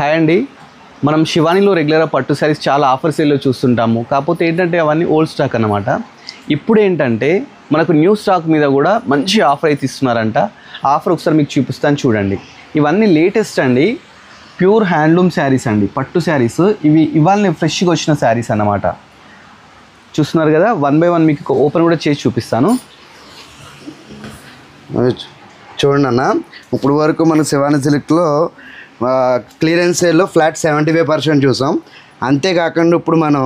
Hi అండి. మనం శివానీలో రెగ్యులర్గా పట్టు శారీస్ చాలా ఆఫర్ సేల్లో చూస్తుంటాము. కాకపోతే ఏంటంటే అవన్నీ ఓల్డ్ స్టాక్ అన్నమాట. ఇప్పుడు ఏంటంటే మనకు న్యూ స్టాక్ మీద కూడా మంచి ఆఫర్ అయితే ఇస్తున్నారంట. ఆఫర్ ఒకసారి మీకు చూపిస్తాను చూడండి. ఇవన్నీ లేటెస్ట్ అండి, ప్యూర్ హ్యాండ్లూమ్ శారీస్ అండి, పట్టు శారీస్. ఇవి ఇవాళ ఫ్రెష్గా వచ్చిన శారీస్ అన్నమాట. చూస్తున్నారు కదా, 1 by 1 మీకు ఓపెన్ కూడా చేసి చూపిస్తాను. చూడండి అన్న, ఇప్పుడు వరకు మన శివాని సిల్క్లో క్లియరెన్స్ సేల్లో ఫ్లాట్ 75% చూసాం. అంతేకాకుండా ఇప్పుడు మనం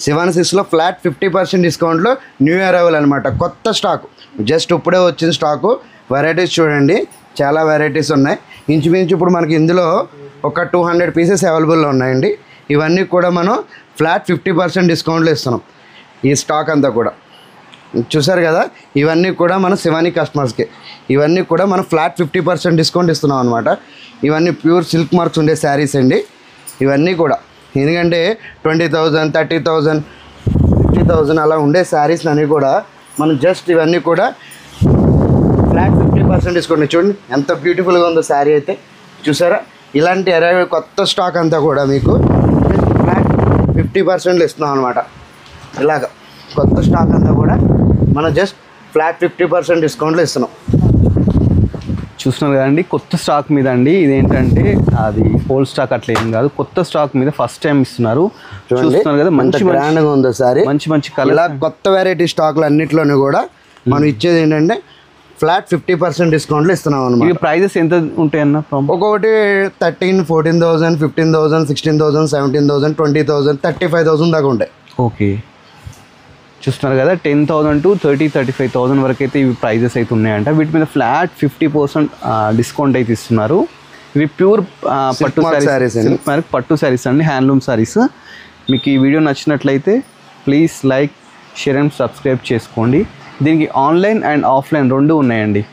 శివాని సిల్క్స్లో ఫ్లాట్ 50% డిస్కౌంట్లో న్యూ అరైవల్ అనమాట. కొత్త స్టాక్, జస్ట్ ఇప్పుడే వచ్చిన స్టాకు. వెరైటీస్ చూడండి, చాలా వెరైటీస్ ఉన్నాయి. ఇంచుమించు ఇప్పుడు మనకి ఇందులో ఒక 200 పీసెస్ అవైలబుల్లో ఉన్నాయండి. ఇవన్నీ కూడా మనం ఫ్లాట్ 50% డిస్కౌంట్లో ఇస్తున్నాం. ఈ స్టాక్ అంతా కూడా చూసారు కదా, ఇవన్నీ కూడా మన శివాని కస్టమర్స్కి ఇవన్నీ కూడా మనం ఫ్లాట్ 50% డిస్కౌంట్ ఇస్తున్నాం అనమాట. ఇవన్నీ ప్యూర్ సిల్క్ మార్క్స్ ఉండే శారీస్ అండి. ఇవన్నీ కూడా ఎందుకంటే 20,000, 30,000, 50,000 అలా ఉండే శారీస్ అన్నీ కూడా మనం జస్ట్ ఇవన్నీ కూడా ఫ్లాట్ 50% డిస్కౌంట్. చూడండి ఎంత బ్యూటిఫుల్గా ఉందో శారీ అయితే, చూసారా. ఇలాంటి కొత్త స్టాక్ అంతా కూడా మీకు ఫ్లాట్ 50% ఇస్తున్నాం అనమాట. ఇలాగ కొత్త స్టాక్ అంతా కూడా మనం జస్ట్ ఫ్లాట్ 50% డిస్కౌంట్లో ఇస్తున్నాం. చూస్తున్నారు కదండి, కొత్త స్టాక్ మీద అండి. ఇదేంటంటే అది ఓల్డ్ స్టాక్ అట్లా ఏం కాదు, కొత్త స్టాక్ మీద ఫస్ట్ టైం ఇస్తున్నారు. చూస్తున్నారు కదా, మంచి బ్రాండ్గా ఉందో సారీ, మంచి కలర్. ఇలా కొత్త వెరైటీ స్టాక్లు అన్నింటిలోనూ కూడా మనం ఇచ్చేది ఏంటంటే ఫ్లాట్ 50% డిస్కౌంట్లో ఇస్తున్నాం అనమాట. ప్రైజెస్ ఎంత ఉంటాయన్న? ఒక్కొక్కటి 13,000, 14,000, 15,000, 16,000, 17,000, 20,000, 35,000 దాకా ఉంటాయి. ఓకే, చూస్తున్నారు కదా, 10,000 to 35,000 వరకు అయితే ఇవి ప్రైజెస్ అయితే ఉన్నాయంట. వీటి మీద ఫ్లాట్ 50% డిస్కౌంట్ అయితే ఇస్తున్నారు. ఇవి ప్యూర్ పట్టు శారీస్, పట్టు శారీస్ అండి, హ్యాండ్లూమ్ శారీస్. మీకు ఈ వీడియో నచ్చినట్లయితే please like, share and subscribe చేసుకోండి. దీనికి ఆన్లైన్ అండ్ ఆఫ్లైన్ రెండు ఉన్నాయండి.